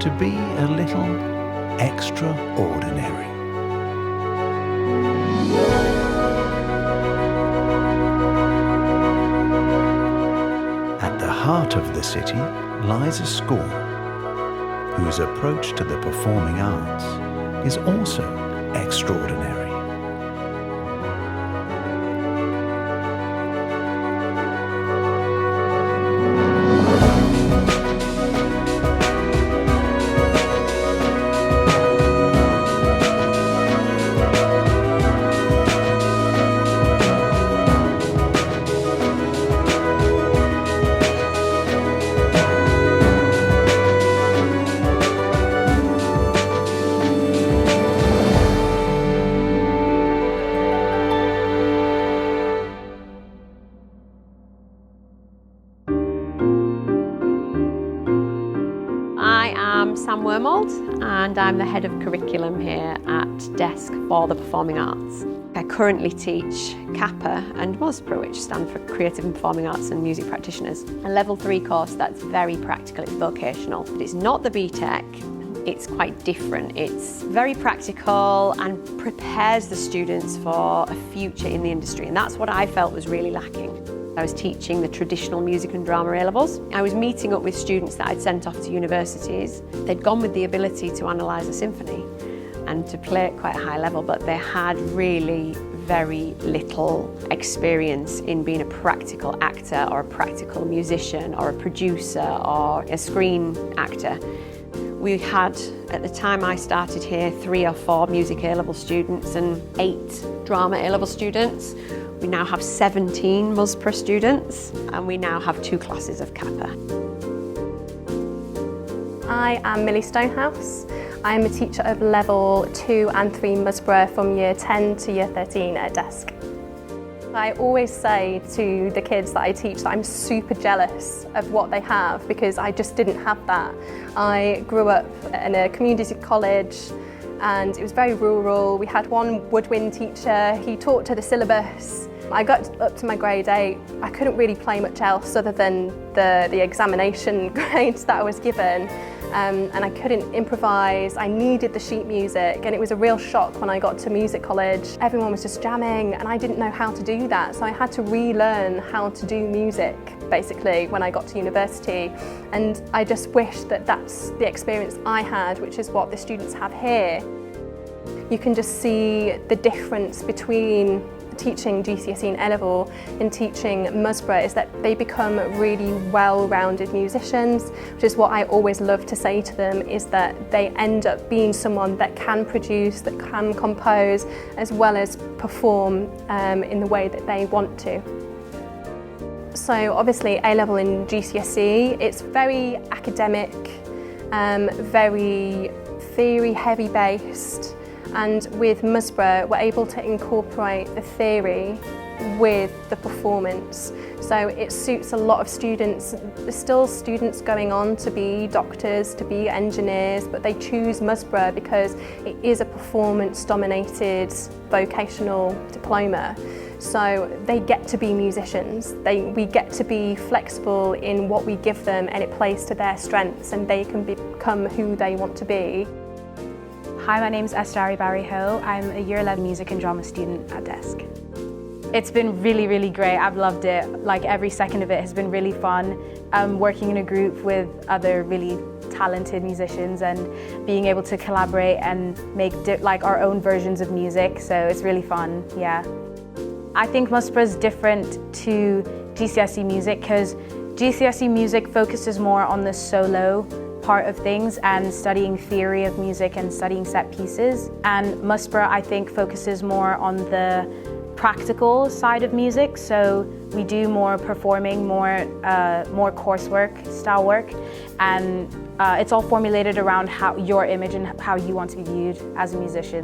to be a little extraordinary. At the heart of the city lies a school whose approach to the performing arts is also extraordinary. Sam Wormold, and I'm the head of curriculum here at DESC for the Performing Arts. I currently teach CAPA and MUSPRA, which stand for Creative and Performing Arts and Music Practitioners. A level 3 course that's very practical, it's vocational. But it's not the BTEC, it's quite different. It's very practical and prepares the students for a future in the industry, and that's what I felt was really lacking. I was teaching the traditional music and drama A-levels. I was meeting up with students that I'd sent off to universities. They'd gone with the ability to analyse a symphony and to play at quite a high level, but they had really very little experience in being a practical actor or a practical musician or a producer or a screen actor. We had, at the time I started here, 3 or 4 music A-level students and 8 drama A-level students. We now have 17 MUSPRA students, and we now have 2 classes of CAPA. I am Millie Stonehouse. I am a teacher of level 2 and 3 MUSPRA from year 10 to year 13 at DESC. I always say to the kids that I teach that I'm super jealous of what they have because I just didn't have that. I grew up in a community college and it was very rural. We had one woodwind teacher, he taught to the syllabus. I got up to my grade 8, I couldn't really play much else other than the examination grades that I was given. And I couldn't improvise, I needed the sheet music, and it was a real shock when I got to music college. Everyone was just jamming and I didn't know how to do that, so I had to relearn how to do music basically when I got to university. And I just wish that that's the experience I had, which is what the students have here. You can just see the difference between teaching GCSE and A-level and teaching MUSPRA is that they become really well-rounded musicians, which is what I always love to say to them, is that they end up being someone that can produce, that can compose, as well as perform in the way that they want to. So obviously A-level and GCSE, it's very academic, very theory heavy based. And with MUSPRA, we're able to incorporate the theory with the performance. So it suits a lot of students. There's still students going on to be doctors, to be engineers, but they choose MUSPRA because it is a performance-dominated vocational diploma. So they get to be musicians. We get to be flexible in what we give them, and it plays to their strengths, and they can become who they want to be. Hi, my name's Esther Barry-Ho. I'm a Year 11 music and drama student at DESC. It's been really, really great. I've loved it. Like, every second of it has been really fun. Working in a group with other really talented musicians and being able to collaborate and make like our own versions of music. So it's really fun, yeah. I think MUSPRA is different to GCSE music because GCSE music focuses more on the solo part of things and studying theory of music and studying set pieces. And MUSPRA, I think, focuses more on the practical side of music. So we do more performing, more coursework, style work, and it's all formulated around your image and how you want to be viewed as a musician.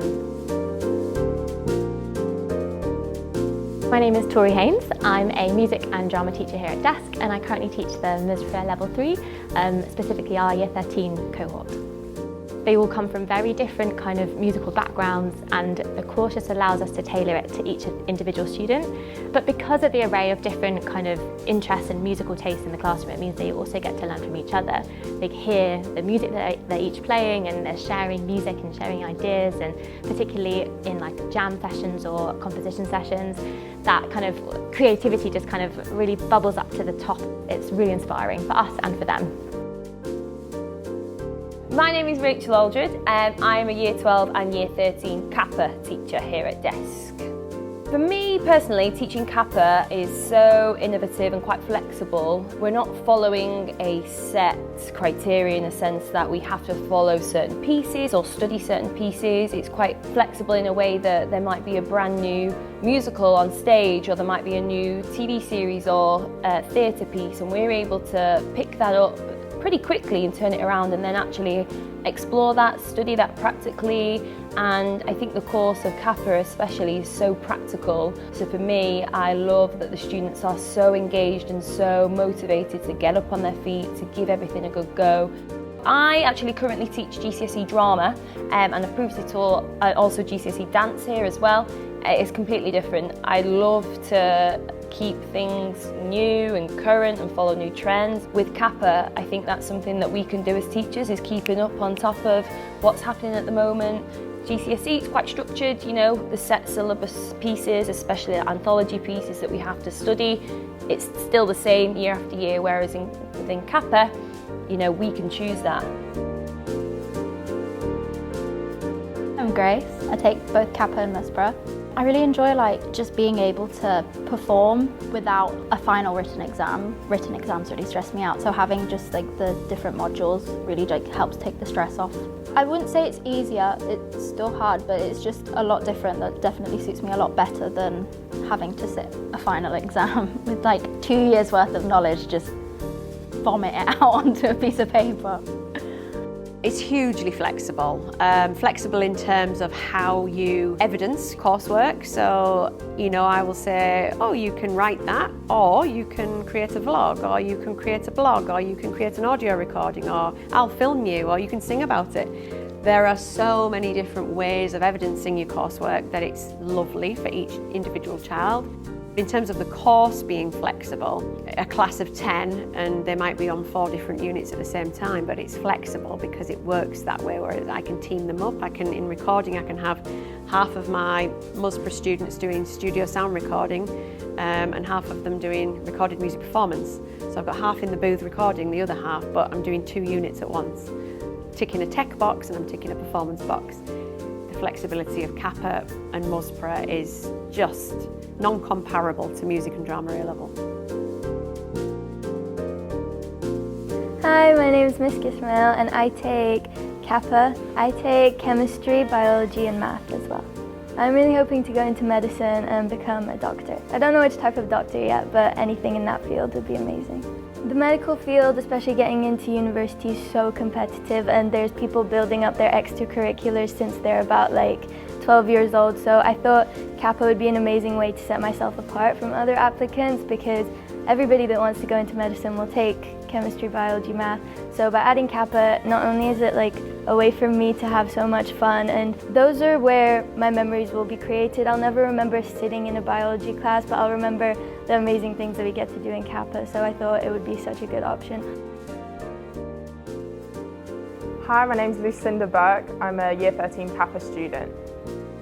My name is Tori Haynes. I'm a music and drama teacher here at DESC, and I currently teach the MUSPRA Level 3, specifically our Year 13 cohort. They all come from very different kind of musical backgrounds, and the course just allows us to tailor it to each individual student. But because of the array of different kind of interests and musical tastes in the classroom, it means they also get to learn from each other. They hear the music that they're each playing, and they're sharing music and sharing ideas, and particularly in like jam sessions or composition sessions, that kind of creativity just kind of really bubbles up to the top. It's really inspiring for us and for them. My name is Rachel Aldred and I'm a Year 12 and Year 13 Kappa teacher here at DESC. For me personally, teaching Kappa is so innovative and quite flexible. We're not following a set criteria in a sense that we have to follow certain pieces or study certain pieces. It's quite flexible in a way that there might be a brand new musical on stage, or there might be a new TV series or a theatre piece, and we're able to pick that up pretty quickly and turn it around and then actually explore that, study that practically. And I think the course of Kappa especially is so practical. So for me, I love that the students are so engaged and so motivated to get up on their feet, to give everything a good go. I actually currently teach GCSE drama and I've also GCSE dance here as well. It's completely different. I love to keep things new and current and follow new trends. With Kappa, I think that's something that we can do as teachers, is keeping up on top of what's happening at the moment. GCSE is quite structured, you know, the set syllabus pieces, especially the anthology pieces that we have to study. It's still the same year after year, whereas within Kappa, you know, we can choose that. I'm Grace. I take both Kappa and Musborough. I really enjoy just being able to perform without a final written exam. Written exams really stress me out, so having just the different modules really helps take the stress off. I wouldn't say it's easier, it's still hard, but it's just a lot different. That definitely suits me a lot better than having to sit a final exam with 2 years worth of knowledge, just vomit it out onto a piece of paper. It's hugely flexible. Flexible in terms of how you evidence coursework. So, you know, I will say, oh, you can write that, or you can create a vlog, or you can create a blog, or you can create an audio recording, or I'll film you, or you can sing about it. There are so many different ways of evidencing your coursework that it's lovely for each individual child. In terms of the course being flexible, a class of 10 and they might be on 4 different units at the same time, but it's flexible because it works that way, whereas I can team them up. In recording, I can have half of my Musborough students doing studio sound recording and half of them doing recorded music performance. So I've got half in the booth recording, the other half, but I'm doing 2 units at once. Ticking a tech box and I'm ticking a performance box. The flexibility of Kappa and Musborough is just non-comparable to music and drama A-level. Hi, my name is Miss Ismail and I take Kappa. I take chemistry, biology and math as well. I'm really hoping to go into medicine and become a doctor. I don't know which type of doctor yet, but anything in that field would be amazing. The medical field, especially getting into university, is so competitive, and there's people building up their extracurriculars since they're about 12 years old, so I thought Kappa would be an amazing way to set myself apart from other applicants, because everybody that wants to go into medicine will take chemistry, biology, math. So by adding Kappa, not only is it a way for me to have so much fun, and those are where my memories will be created. I'll never remember sitting in a biology class, but I'll remember the amazing things that we get to do in Kappa, so I thought it would be such a good option. Hi, my name's Lucinda Burke. I'm a Year 13 Kappa student.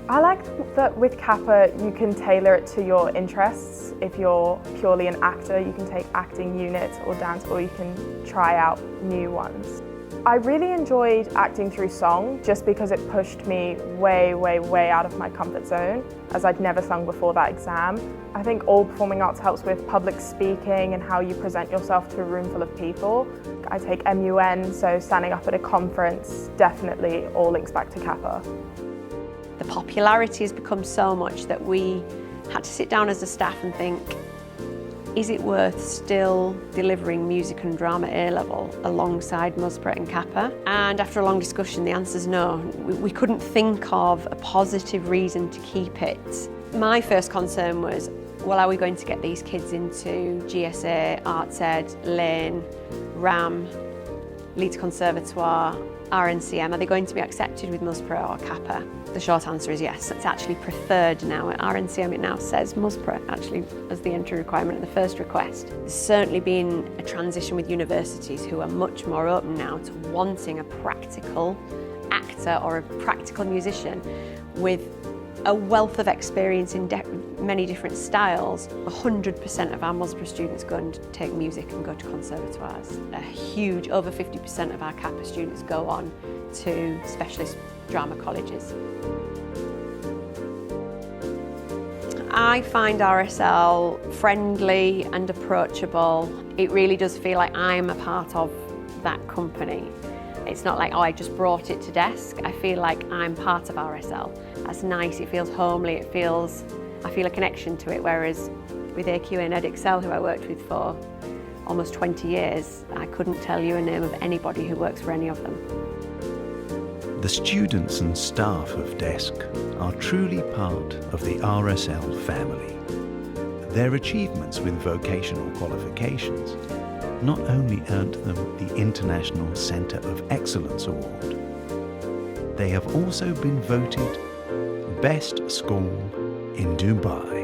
I like that with Kappa you can tailor it to your interests. If you're purely an actor, you can take acting units or dance, or you can try out new ones. I really enjoyed acting through song just because it pushed me way, way, way out of my comfort zone, as I'd never sung before that exam. I think all performing arts helps with public speaking and how you present yourself to a room full of people. I take MUN, so standing up at a conference definitely all links back to Kappa. The popularity has become so much that we had to sit down as a staff and think, is it worth still delivering music and drama A-level alongside Musborough and Kappa? And after a long discussion, the answer's no. We couldn't think of a positive reason to keep it. My first concern was, well, are we going to get these kids into GSA, Arts Ed, Lane, RAM, Leeds Conservatoire, RNCM, are they going to be accepted with MUSPRA or Kappa? The short answer is yes. It's actually preferred now. At RNCM it now says MUSPRA actually as the entry requirement at the first request. There's certainly been a transition with universities who are much more open now to wanting a practical actor or a practical musician with a wealth of experience in many different styles. 100% of our MUSPRA students go and take music and go to conservatoires. A huge, over 50% of our Kappa students go on to specialist drama colleges. I find RSL friendly and approachable. It really does feel like I'm a part of that company. It's not like, oh, I just brought it to DESC. I feel like I'm part of RSL. That's nice, it feels homely, I feel a connection to it, whereas with AQA and EdExcel, who I worked with for almost 20 years, I couldn't tell you a name of anybody who works for any of them. The students and staff of DESC are truly part of the RSL family. Their achievements with vocational qualifications not only earned them the International Centre of Excellence Award, they have also been voted Best School in Dubai.